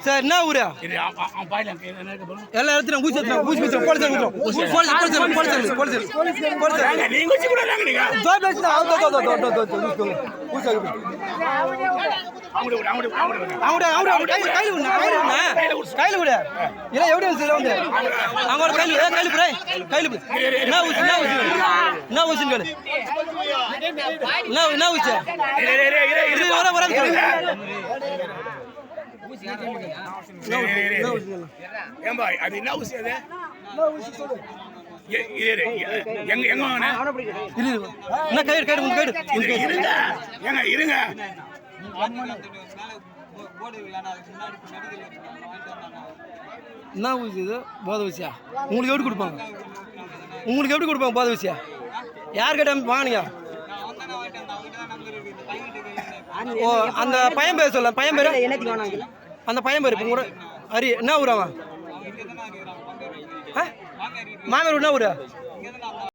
sir என்ன ஊரு எல்லா இடத்துல என்ன ஊசி இது போதை ஊசியா உங்களுக்கு எப்படி கொடுப்பாங்க போதை ஊசியா யார் கிட்ட வாங்கினீங்க ஓ அந்த பையன் பேர் சொல்ல பையன் பேர் அந்த பையன் பேர் இப்போ கூட ஹரி என்ன ஊர் அவன் மாமியார் என்ன ஊர்